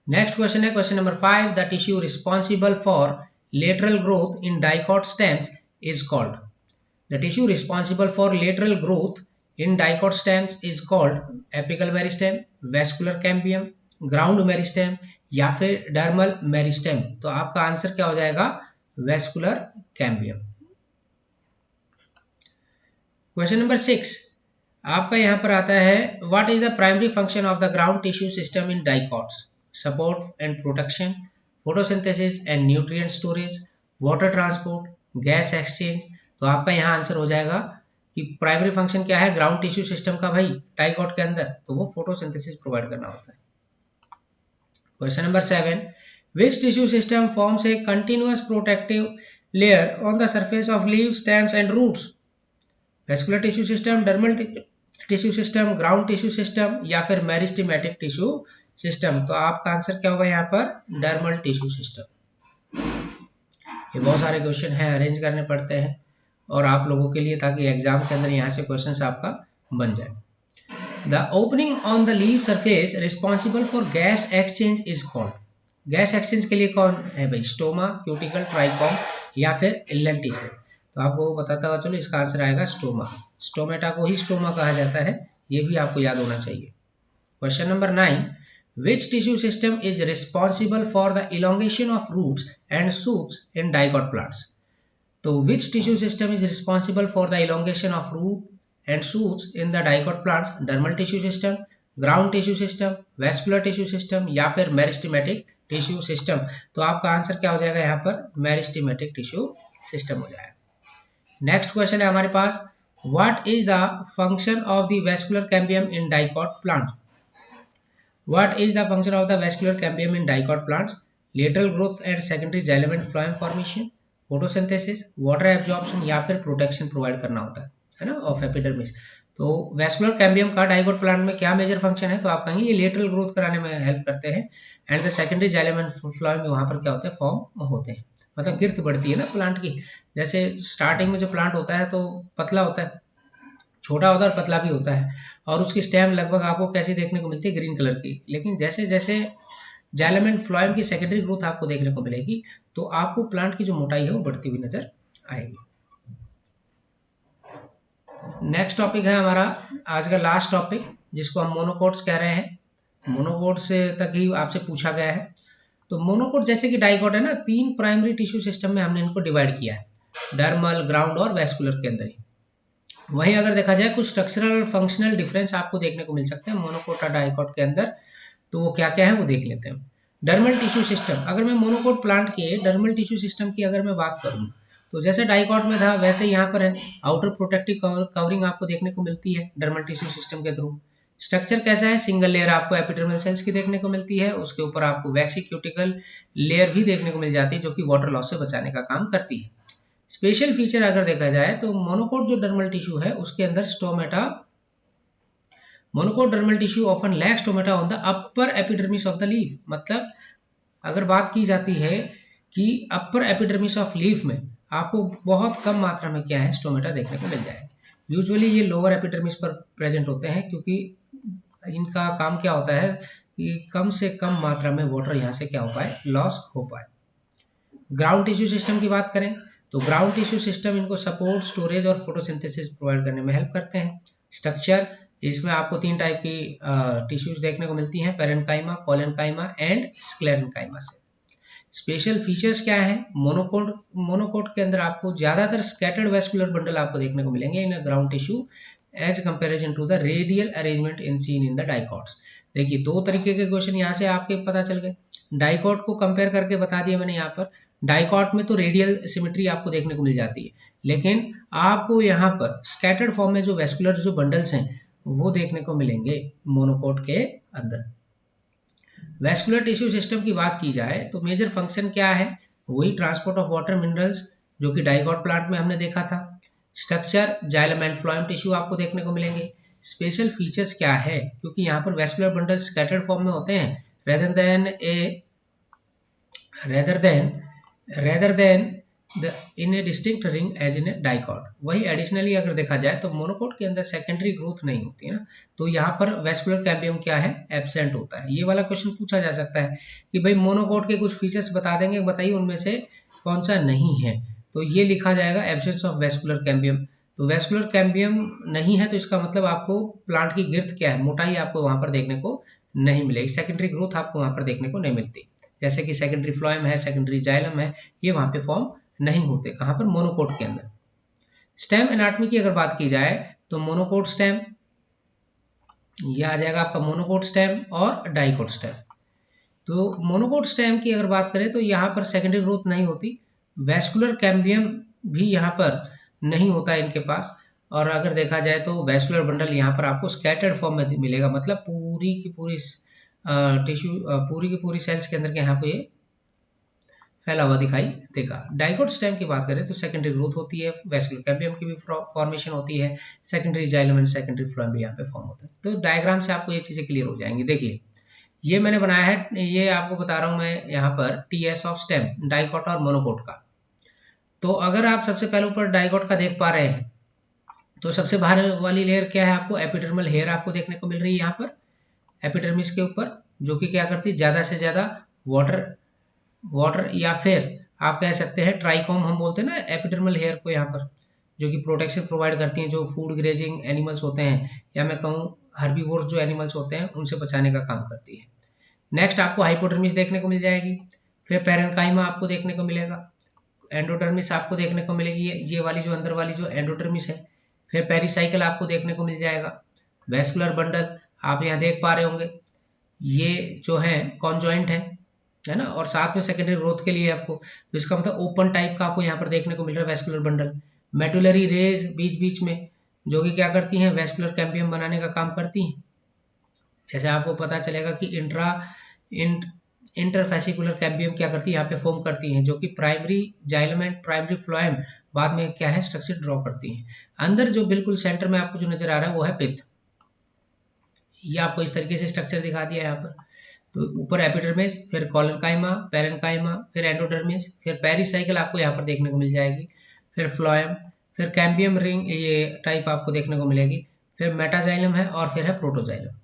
Next question है question number 5, the tissue responsible for lateral growth in dicot stems is called. The tissue responsible for lateral growth in dicot stems is called apical meristem, vascular cambium, ground meristem या फिर dermal meristem। तो आपका answer क्या हो जाएगा, vascular cambium। Question number 6 आपका यहाँ पर आता है, what is the primary function of the ground tissue system in dicots? Support and protection, photosynthesis and nutrient storage, water transport, gas exchange। तो आपका यहाँ आंसर हो जाएगा कि प्राइमरी फंक्शन क्या है ग्राउंड टिश्यू सिस्टम का भाई डाइकॉट के अंदर, तो वो फोटोसिंथेसिस प्रोवाइड करना होता है। Question number 7, which tissue system forms a continuous protective layer on the surface of leaves, stems and roots? Vascular tissue system, dermal tissue system, ground tissue system या फिर मेरिस्टेमेटिक टिश्यू सिस्टम? तो आपका answer क्या होगा यहाँ पर, dermal tissue system. ये बहुत सारे क्वेश्चन हैं, अरेंज करने पड़ते हैं और आप लोगों के लिए, ताकि एग्जाम के अंदर यहाँ से क्वेश्चन आपका बन जाए। The opening on the leaf surface responsible for gas exchange is called. Gas exchange के लिए कौन है भाई, स्टोमा, क्यूटिकल, ट्राइकॉम या फिर इलेंटिस? तो आपको बताता हुआ चलो, इसका आंसर आएगा स्टोमा। स्टोमेटा को ही स्टोमा कहा जाता है, ये भी आपको याद होना चाहिए। Question number 9, which tissue system is responsible for the elongation of roots and shoots in dicot plants? तो which tissue system is responsible for the elongation of root and shoots in the dicot plants? Dermal tissue system, ground tissue system, vascular tissue system या फिर meristematic tissue system? तो आपका answer क्या हो जाएगा यहाँ पर, meristematic tissue system हो जाएगा। नेक्स्ट क्वेश्चन है हमारे पास, what is the function of the vascular cambium in dicot plants? What is the function of the vascular cambium in dicot plants? Lateral growth and secondary xylem and phloem formation, photosynthesis, water absorption या फिर protection provide करना होता है ना, of epidermis. तो vascular cambium का dicot plant में क्या मेजर फंक्शन है, तो आप कहेंगे ये लेटरल ग्रोथ कराने में हेल्प करते हैं, and the secondary xylem and phloem में वहां पर क्या होता है, फॉर्म होते हैं, मतलब गिरथ बढ़ती है ना प्लांट की। जैसे स्टार्टिंग में जो प्लांट होता है तो पतला होता है, छोटा होता है और पतला भी होता है, और उसकी स्टेम लगभग आपको कैसी देखने को मिलती है, ग्रीन कलर की। लेकिन जैसे जैसे जाइलम एंड फ्लोएम की सेकेंडरी ग्रोथ आपको देखने को मिलेगी, तो आपको प्लांट की जो मोटाई है वो बढ़ती हुई नजर आएगी। नेक्स्ट टॉपिक है हमारा आज का लास्ट टॉपिक, जिसको हम मोनोकोट्स कह रहे हैं। मोनोकोट्स तक ही आपसे पूछा गया है। तो मोनोकोट जैसे कि डाइकोट है ना, 3 प्राइमरी टिश्यू सिस्टम में हमने इनको डिवाइड किया है, डर्मल, ग्राउंड और वेस्कुलर के अंदर ही। वहीं अगर देखा जाए कुछ स्ट्रक्चरल और फंक्शनल डिफरेंस आपको देखने को मिल सकते हैं मोनोकोट और डाइकोट के अंदर, तो वो क्या क्या है वो देख लेते हैं। डर्मल टिश्यू सिस्टम, अगर मैं मोनोकोट प्लांट के डर्मल टिश्यू सिस्टम की अगर मैं बात करूं, तो जैसे डाइकोट में था वैसे यहाँ पर है, आउटर प्रोटेक्टिव कवरिंग आपको देखने को मिलती है डर्मल टिश्यू सिस्टम के थ्रू। स्ट्रक्चर कैसा है, सिंगल लेयर आपको एपिडर्मल सेल्स की देखने को मिलती है, उसके ऊपर आपको वैक्सी क्यूटिकल लेयर भी देखने को मिल जाती है, जो कि वाटर लॉस से बचाने का काम करती है। स्पेशल फीचर अगर देखा जाए तो मोनोकोट जो डर्मल टिश्यू है उसके अंदर stomata, monocot dermal tissue often lakhs stomata on the upper epidermis of the leaf. मतलब अगर बात की जाती है कि अपर एपिडर्मिस ऑफ लीफ में आपको बहुत कम मात्रा में क्या है, स्टोमेटा देखने को मिल जाएगा। यूजुअली ये लोअर एपिडर्मिस पर प्रेजेंट होते हैं, क्योंकि इनका काम क्या होता है कि कम से कम मात्रा में वाटर यहाँ से क्या हो पाए, लॉस हो पाए। ग्राउंड टिश्यू सिस्टम की बात करें तो ग्राउंड टिश्यू सिस्टम इनको सपोर्ट, स्टोरेज और फोटोसिंथेसिस प्रोवाइड करने में हेल्प करते हैं। स्ट्रक्चर, इसमें आपको 3 टाइप की टिश्यूज देखने को मिलती हैं, पेरेन्काइमा, कोलेन्काइमा एंड स्क्लेरेन्काइमा से। स्पेशल फीचर्स क्या है, मोनोकोट के अंदर आपको ज्यादातर स्कैटर्ड वेस्कुलर बंडल आपको देखने को मिलेंगे in ground tissue as comparison to the radial arrangement in seen in the dicots. देखिए 2 तरीके के क्वेश्चन यहाँ से आपके पता चल गए। डाइकोट को कंपेयर करके बता दिया मैंने यहाँ पर, डाइकोट में तो रेडियल सिमेट्री आपको देखने को मिल जाती है, लेकिन आपको यहाँ पर स्कैटर्ड फॉर्म में जो वेस्कुलर जो बंडल्स हैं वो देखने को मिलेंगे मोनोकोट के अंदर। वैस्कुलर टिश्यू सिस्टम की बात की जाए तो मेजर फंक्शन क्या है, वही ट्रांसपोर्ट ऑफ वाटर मिनरल्स जो कि डाइगॉट प्लांट में हमने देखा था। Structure xylem and phloem tissue आपको देखने को मिलेंगे। स्पेशल फीचर्स क्या है, क्योंकि यहाँ पर वैस्कुलर बंडल स्कैटर्ड फॉर्म में होते हैं rather than rather than the in a distinct ring as in a dicot। वही एडिशनली अगर देखा जाए तो मोनोकोट के अंदर सेकेंडरी ग्रोथ नहीं होती है ना, तो यहाँ पर वैस्कुलर कैम्बियम क्या है, एब्सेंट होता है। ये वाला क्वेश्चन पूछा जा सकता है कि भाई मोनोकोट के कुछ फीचर्स बता देंगे, बताइए उनमें से कौन सा नहीं है, तो ये लिखा जाएगा एब्सेंस ऑफ वैस्कुलर कैम्बियम। तो वैस्कुलर कैम्बियम नहीं है तो इसका मतलब आपको प्लांट की गिर्थ क्या है, मोटाई आपको वहां पर देखने को नहीं मिलेगी, सेकेंडरी ग्रोथ आपको वहां पर देखने को नहीं मिलती। जैसे कि सेकेंडरी फ्लोएम है, सेकेंडरी जाइलम है, ये वहां पे फॉर्म नहीं होते, कहां पर, मोनोकोट के अंदर। स्टेम एनाटॉमी की अगर बात की जाए तो मोनोकोट स्टेम, ये आ जाएगा आपका मोनोकोट स्टेम और डाइकोट स्टेम। तो मोनोकोट स्टेम की अगर बात करें तो यहाँ पर सेकेंडरी ग्रोथ नहीं होती, वैस्कुलर कैम्बियम भी यहाँ पर नहीं होता है इनके पास। और अगर देखा जाए तो वैस्कुलर बंडल यहाँ पर आपको स्कैटर्ड फॉर्म में मिलेगा, मतलब पूरी की पूरी टिश्यू, पूरी की पूरी सेल्स के अंदर के यहाँ पे फैला हुआ दिखाई देगा। डाइकोट स्टेम की बात करें तो सेकेंडरी ग्रोथ होती है, वैस्कुलर कैम्बियम की भी फॉर्मेशन होती है, secondary xylem and secondary phloem भी यहाँ पे फॉर्म होता है। तो डायग्राम से आपको ये चीजें क्लियर हो जाएंगी। देखिए ये मैंने बनाया है, ये आपको बता रहा हूँ मैं यहाँ पर टीएस ऑफ स्टेम डाइकोट और मोनोकोट का। तो अगर आप सबसे पहले ऊपर डाइकोट का देख पा रहे हैं तो सबसे बाहर वाली लेयर क्या है, आपको एपिडर्मल हेयर आपको देखने को मिल रही है यहाँ पर एपिडर्मिस के ऊपर, जो कि क्या करती है, ज्यादा से ज्यादा वाटर या फिर आप कह सकते हैं ट्राइकोम हम बोलते हैं ना एपिडर्मल हेयर को, यहाँ पर जो कि प्रोटेक्शन प्रोवाइड करती हैं, जो फूड ग्रेजिंग एनिमल्स होते हैं या मैं कहूँ हर्बीवोर्स जो एनिमल्स होते हैं उनसे बचाने का काम करती है। नेक्स्ट आपको हाइपोडर्मिस देखने को मिल जाएगी, फिर पैरेन्काइमा आपको देखने को मिलेगा, एंडोडर्मिस आपको देखने को मिलेगी, ये वाली जो अंदर वाली जो एंडोडर्मिस है, फिर पेरिसाइकिल आपको देखने को मिल जाएगा, वैस्कुलर बंडल आप यहाँ देख पा रहे होंगे, ये जो है कॉन्जॉइंट है ना, और साथ में सेकेंडरी ग्रोथ के लिए आपको, तो इसका मतलब ओपन टाइप का आपको यहाँ पर देखने को मिल रहा है वैस्कुलर बंडल। मेडुलरी रेज बीच बीच में जो कि क्या करती हैं, वैस्कुलर कैम्बियम बनाने का काम करती हैं। जैसे आपको पता चलेगा कि इंटरफेसिकुलर कैम्बियम क्या करती है, यहाँ पे फॉर्म करती हैं, जो कि primary xylem and primary phloem बाद में क्या है स्ट्रक्चर ड्रॉ करती हैं। अंदर जो बिल्कुल सेंटर में आपको जो नजर आ रहा है वो है पित्त, ये आपको इस तरीके से स्ट्रक्चर दिखा दिया है यहाँ पर। तो ऊपर एपिडर्मिस, फिर कॉलनकाइमा, पैरेन्काइमा, फिर एंडोडर्मिस, फिर पेरिसाइकिल आपको यहाँ पर देखने को मिल जाएगी, फिर फ्लोएम, फिर कैम्बियम रिंग ये टाइप आपको देखने को मिलेगी, फिर मेटाजाइलम है और फिर है प्रोटोजाइलम,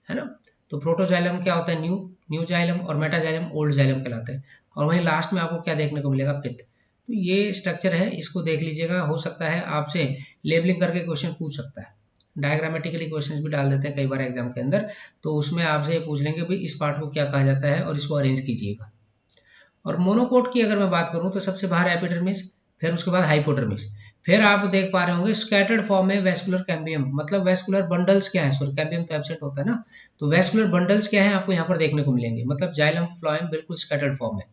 है ना। तो प्रोटोजाइलम क्या होता है, न्यू जाइलम, और मेटाजाइलम ओल्ड जाइलम कहलाते हैं। और वहीं लास्ट में आपको क्या देखने को मिलेगा, पित्त। तो ये स्ट्रक्चर है, इसको देख लीजिएगा, हो सकता है आपसे लेबलिंग करके क्वेश्चन पूछ सकता है, डायग्रामेटिकली क्वेश्चंस भी डाल देते हैं कई बार एग्जाम के अंदर, तो उसमें आपसे ये पूछ लेंगे भाई इस पार्ट को क्या कहा जाता है और इसको अरेंज कीजिएगा। और मोनोकोट की अगर मैं बात करूं तो सबसे बाहर एपिडर्मिस, फिर उसके बाद हाइपोडर्मिस, फिर आप देख पा रहे होंगे स्कैटर्ड फॉर्म में वैस्कुलर कैम्बियम, मतलब वैस्कुलर बंडल्स क्या है, सॉरी कैम्बियम तो एब्सेंट होता है ना, तो वैस्कुलर बंडल्स क्या है आपको यहाँ पर देखने को मिलेंगे, मतलब जाइलम फ्लोएम बिल्कुल स्कैटर्ड फॉर्म में।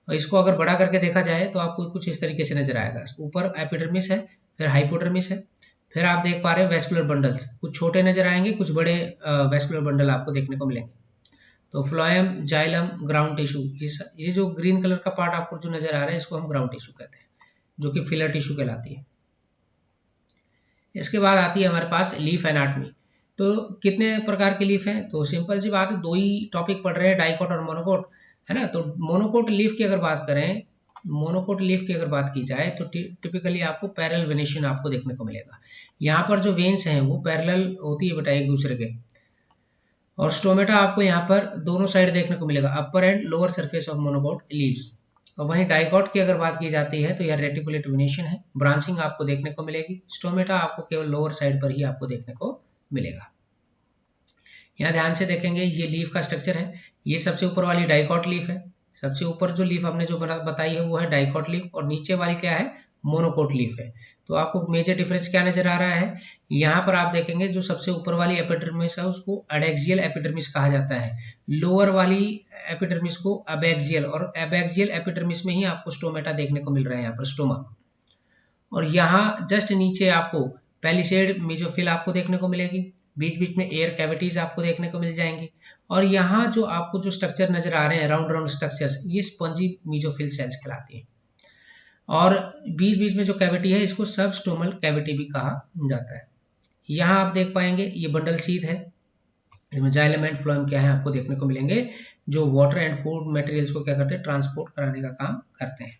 और इसको अगर बड़ा करके देखा जाए तो आपको कुछ इस तरीके से नजर आएगा, ऊपर एपिडर्मिस है, फिर हाइपोडर्मिस है, फिर आप देख पा रहे हैं वैस्कुलर बंडल्स, कुछ छोटे नजर आएंगे, कुछ बड़े वैस्कुलर बंडल आपको देखने को मिलेंगे। तो फ्लोएम, जाइलम, ग्राउंड टिश्यू, ये जो ग्रीन कलर का पार्ट आपको जो नजर आ रहा है इसको हम ग्राउंड टिश्यू कहते हैं, जो कि फिलर टिश्यू कहलाती है। इसके बाद आती है हमारे पास लीफ एनाटॉमी। तो कितने प्रकार के लीफ हैं, तो सिंपल सी बात है, दो ही टॉपिक पढ़ रहे हैं, डाइकोट और मोनोकोट, है ना। तो मोनोकोट लीफ की अगर बात करें, मोनोकोट लीफ की अगर बात की जाए तो टिपिकली आपको पैरेलल वेनेशन आपको देखने को मिलेगा। यहाँ पर जो वेन्स हैं वो पैरेलल होती है बेटा एक दूसरे के, और स्टोमेटा आपको यहाँ पर दोनों साइड देखने को मिलेगा, upper and lower surface of monocot leaves. और वहीं डाइकोट की अगर बात की जाती है तो यह रेटिकुलेट वेनेशन है, ब्रांचिंग आपको देखने को मिलेगी, स्टोमेटा आपको केवल लोअर साइड पर ही आपको देखने को मिलेगा। यहाँ ध्यान से देखेंगे ये लीफ का स्ट्रक्चर है, ये सबसे ऊपर वाली डाइकोट लीफ है, सबसे ऊपर जो लीफ हमने जो बताई है वो है डाइकोट लीफ, और नीचे वाली क्या है, मोनोकोट लीफ है। तो आपको मेजर डिफरेंस क्या नजर आ रहा है, यहाँ पर आप देखेंगे जो सबसे ऊपर वाली एपिडर्मिस है उसको एडेक्सियल एपिडर्मिस कहा जाता है, लोअर वाली एपिडर्मिस को अबैक्सियल, और अबैक्सियल एपिडर्मिस में ही आपको स्टोमेटा देखने को मिल रहा है, यहाँ पर स्टोमा। और यहाँ जस्ट नीचे आपको पैलिसेड मेसोफिल आपको देखने को मिलेगी, बीच बीच में एयर कैविटीज आपको देखने को मिल जाएंगी, और यहाँ जो आपको जो स्ट्रक्चर नजर आ रहे हैं राउंड राउंड स्ट्रक्चर्स, ये स्पंजी मीजोफिल सेल्स कहलाती हैं। और बीच बीच में जो कैविटी है इसको सबस्टोमल कैविटी भी कहा जाता है। यहाँ आप देख पाएंगे ये बंडल शीथ है, इसमें जाइलम एंड फ्लोएम क्या है आपको देखने को मिलेंगे, जो वाटर एंड फूड मटेरियल्स को क्या करते हैं, ट्रांसपोर्ट कराने का काम करते हैं।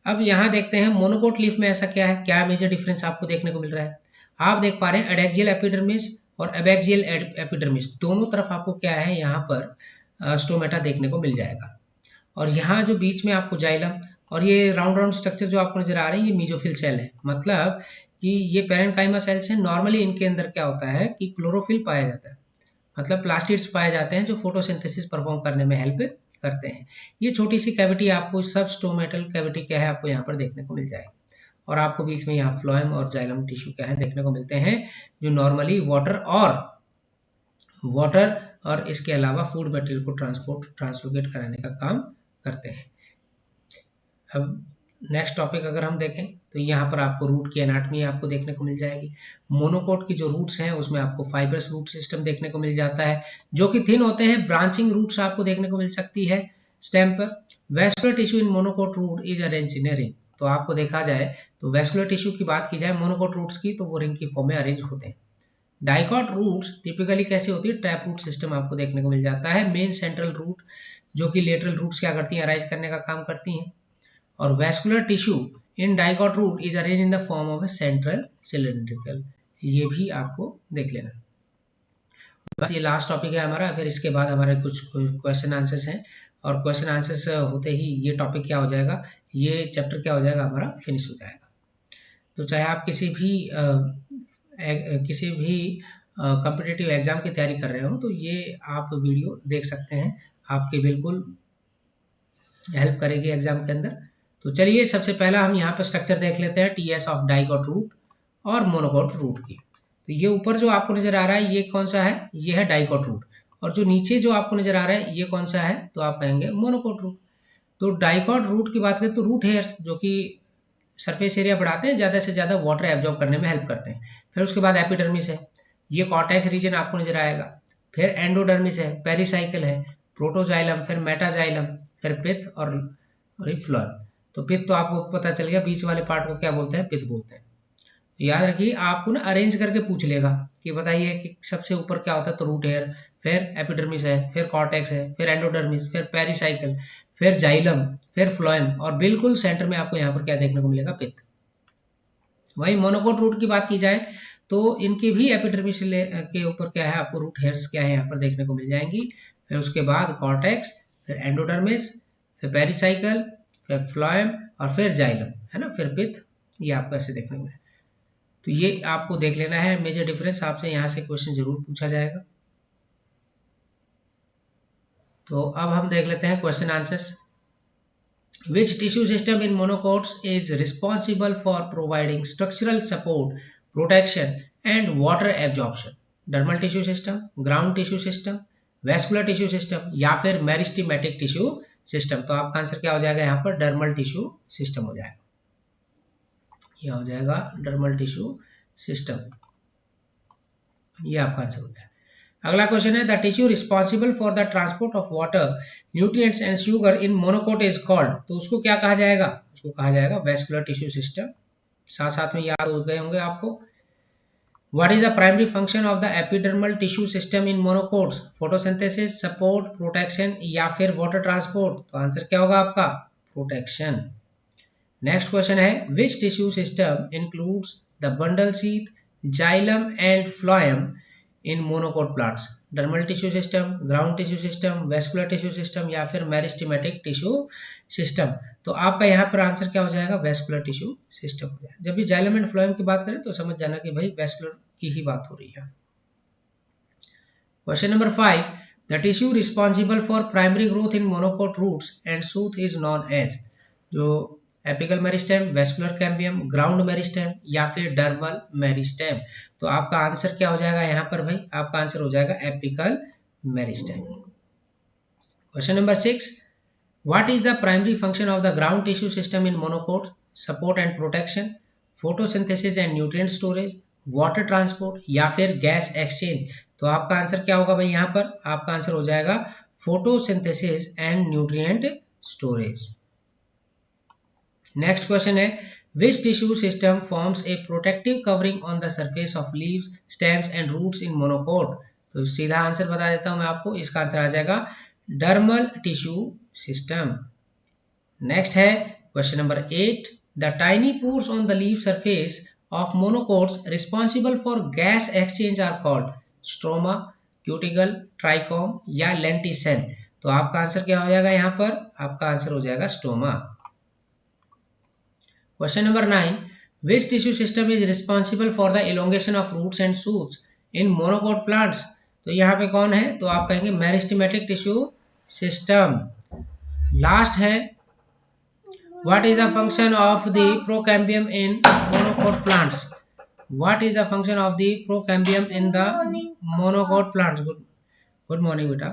अब यहाँ देखते हैं मोनोकोट लीफ में ऐसा क्या है, क्या मेजर डिफरेंस आपको देखने को मिल रहा है। आप देख पा रहे हैं एडैक्सियल एपिडर्मिस और एबैक्सियल एपिडर्मिस दोनों तरफ आपको क्या है यहाँ पर स्टोमेटा देखने को मिल जाएगा। और यहाँ जो बीच में आपको जाइलम और ये राउंड राउंड स्ट्रक्चर जो आपको नजर आ रहे हैं ये मीजोफिल सेल है, मतलब कि ये पैरेन्काइमा सेल्स हैं। नॉर्मली इनके अंदर क्या होता है कि क्लोरोफिल पाया जाता है, मतलब प्लास्टिड्स पाए जाते हैं जो फोटोसिंथेसिस परफॉर्म करने में हेल्प करते हैं। ये छोटी सी कैविटी आपको सबस्टोमेटल कैविटी क्या है आपको यहाँ पर देखने को मिल जाएगी। और आपको बीच में यहाँ फ्लोएम और जाइलम टिश्यू क्या है देखने को मिलते हैं, जो नॉर्मली वाटर और इसके अलावा फूड मटेरियल को ट्रांसलोकेट कराने का काम करते हैं। अब नेक्स्ट टॉपिक अगर हम देखें तो यहाँ पर आपको रूट की एनाटमी आपको देखने को मिल जाएगी। मोनोकोट की जो रूट्स हैं उसमें आपको फाइब्रस रूट सिस्टम देखने को मिल जाता है, जो कि थिन होते हैं। ब्रांचिंग रूट्स आपको देखने को मिल सकती है स्टेम पर। Vascular tissue in monocot root is arrange in a ring. तो आपको देखा जाए तो वेस्कुलर टिश्यू की बात की जाए मोनोकोट रूट्स की तो वो रिंग की फॉर्म में अरेंज होते हैं। डाइकोट रूट्स टिपिकली कैसे होती है, ट्रैप रूट सिस्टम आपको देखने को मिल जाता है। मेन सेंट्रल रूट जो कि लेटरल रूट्स क्या करती हैं, अराइज करने का काम करती हैं। और vascular tissue in dicot root is arrange in the form of a central cylindrical, ये भी आपको देख लेना। बस ये लास्ट टॉपिक है हमारा, फिर इसके बाद हमारे कुछ क्वेश्चन आंसर्स हैं और क्वेश्चन आंसर्स होते ही ये टॉपिक क्या हो जाएगा, ये चैप्टर क्या हो जाएगा हमारा फिनिश हो जाएगा। तो चाहे आप किसी भी कॉम्पिटिटिव एग्जाम की तैयारी कर रहे हो तो ये आप वीडियो देख सकते हैं, आपके बिल्कुल हेल्प करेगी एग्जाम के अंदर। तो चलिए सबसे पहला हम यहाँ पर स्ट्रक्चर देख लेते हैं टीएस ऑफ डाइकोट रूट और मोनोकोट रूट की। तो ये ऊपर जो आपको नजर आ रहा है ये कौन सा है, ये है डाइकोट रूट। और जो नीचे जो आपको नजर आ रहा है ये कौन सा है, तो आप कहेंगे मोनोकोट रूट। तो डाइकोट रूट की बात करें तो रूट हेयर्स जो कि सरफेस एरिया बढ़ाते हैं, ज़्यादा से ज़्यादा वाटर एब्जॉर्ब करने में हेल्प करते हैं। फिर उसके बाद एपिडर्मिस है, ये कॉर्टेक्स रीजन आपको नजर आएगा। फिर एंडोडर्मिस है, पेरिसाइकिल है, प्रोटोजाइलम, फिर मेटाजाइलम, फिर पित्त और फ्लोएम। तो पित्त तो आपको पता चल गया, बीच वाले पार्ट को क्या बोलते हैं, पित्त बोलते हैं। तो याद रखिए आपको ना अरेंज करके पूछ लेगा कि बताइए कि सबसे ऊपर क्या होता है, तो रूट हेयर, फिर एपिडर्मिस है, फिर कॉर्टेक्स है, फिर एंडोडर्मिस, फिर पेरिसाइकिल, फिर जाइलम, फिर फ्लोएम और बिल्कुल सेंटर में आपको यहाँ पर क्या देखने को मिलेगा, पित्त। वही मोनोकोट रूट की बात की जाए तो इनकी भी एपिडर्मिस के ऊपर क्या है आपको रूट हेयर्स क्या है यहाँ पर देखने को मिल जाएंगी। फिर उसके बाद कॉर्टेक्स, फिर एंडोडर्मिस, फिर पेरिसाइकिल, फिर फ्लोएम और फिर जाइलम, है ना, फिर पित्त, ये आपको ऐसे देखने को मिले। तो ये आपको देख लेना है मेजर डिफरेंस, आपसे यहाँ से क्वेश्चन जरूर पूछा जाएगा। तो अब हम देख लेते हैं question answers. Which tissue system in monocots is responsible for providing structural support, protection and water absorption? Dermal tissue system, ground tissue system, vascular tissue system या फिर मेरिस्टेमेटिक टिश्यू सिस्टम। तो आपका आंसर क्या हो जाएगा यहाँ पर, डर्मल टिश्यू सिस्टम हो जाएगा, यह हो जाएगा डर्मल टिश्यू सिस्टम, ये आपका आंसर हो जाएगा। अगला क्वेश्चन है the tissue responsible for the transport of water, nutrients and sugar in monocot is called. तो उसको क्या कहा जाएगा, उसको कहा जाएगा वेस्कुलर टिश्यू सिस्टम। साथ साथ में याद हो गए होंगे आपको। What is the primary function of the epidermal tissue system in monocots, photosynthesis, support, protection या फिर वाटर ट्रांसपोर्ट। तो आंसर क्या होगा आपका, प्रोटेक्शन। नेक्स्ट क्वेश्चन है which tissue system includes the bundle sheath, xylem and phloem in monocot plants. Dermal tissue system, ground tissue system, vascular tissue system या फिर meristematic tissue system. तो आपका यहाँ पर आंसर क्या हो जाएगा, वेस्कुलर टिश्यू सिस्टम हो जाएगा। जब भी जाइलम एंड फ्लोएम की बात करें तो समझ जाना कि भाई वेस्कुलर की ही बात हो रही है। Question number 5, the tissue responsible for primary growth in monocot roots and shoot is known as. जो apical meristem, vascular cambium, ground meristem या फिर डर्मल मेरिस्टेम। तो आपका आंसर क्या हो जाएगा यहाँ पर भाई, आपका आंसर हो जाएगा apical meristem. Question number 6, what is the primary function of the ground tissue system in monocot, support and protection, photosynthesis and nutrient storage, water transport या फिर गैस एक्सचेंज। तो आपका आंसर क्या होगा भाई? यहाँ पर आपका आंसर हो जाएगा photosynthesis and nutrient storage. Next question है, which tissue system forms a protective covering on the surface of leaves, stems and roots in monocot? तो सीधा आंसर बता देता हूं मैं आपको, इसका आंसर आ जाएगा डर्मल टिश्यू सिस्टम। नेक्स्ट है question number 8, the tiny pores on the leaf surface of monocots responsible for gas exchange are called stroma, cuticle, trichome या लेंटिसेल? तो आपका आंसर क्या हो जाएगा? यहाँ पर आपका आंसर हो जाएगा stoma. Question number 9, which tissue system is responsible for the elongation of roots and shoots in monocot plants? तो यहाँ पे कौन है? तो आप कहेंगे मेरिस्टेमेटिक टिश्यू सिस्टम। लास्ट है, what is the function of the procambium in monocot plants? What is the function of the procambium in the monocot plants? Good morning बेटा।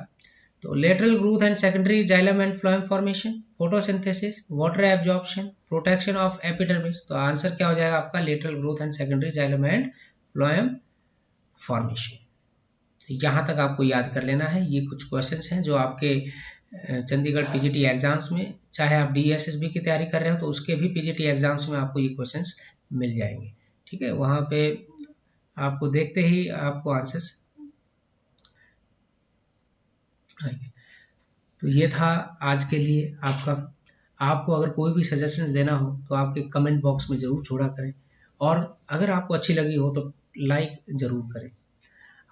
तो lateral growth and secondary xylem and phloem formation, photosynthesis, water absorption, protection of epidermis. तो answer क्या हो जाएगा आपका? Lateral growth and secondary xylem and phloem formation. तो यहाँ तक आपको याद कर लेना है। ये कुछ क्वेश्चंस हैं जो आपके चंडीगढ़ पीजीटी एग्जाम्स में, चाहे आप डीएसएसबी की तैयारी कर रहे हो तो उसके भी पीजीटी एग्जाम्स में आपको ये क्वेश्चंस मिल जाएंगे। ठीक है, वहाँ पे आपको देखते ही आपको आंसर्स। तो ये था आज के लिए आपका। आपको अगर कोई भी सजेशंस देना हो तो आपके कमेंट बॉक्स में ज़रूर छोड़ा करें, और अगर आपको अच्छी लगी हो तो लाइक ज़रूर करें।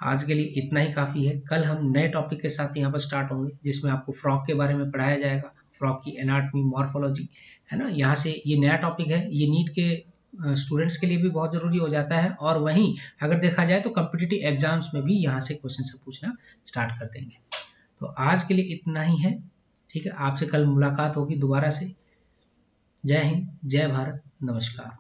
आज के लिए इतना ही काफ़ी है। कल हम नए टॉपिक के साथ यहाँ पर स्टार्ट होंगे, जिसमें आपको फ्रॉग के बारे में पढ़ाया जाएगा, फ्रॉग की एनाटमी, मॉर्फोलॉजी, है ना। यहाँ से ये नया टॉपिक है, ये नीट के स्टूडेंट्स के लिए भी बहुत ज़रूरी हो जाता है, और वहीं अगर देखा जाए तो कॉम्पिटिटिव एग्जाम्स में भी यहाँ से क्वेश्चन से पूछना स्टार्ट कर देंगे। तो आज के लिए इतना ही है। ठीक है, आपसे कल मुलाकात होगी दोबारा से। जय हिंद, जय भारत, नमस्कार।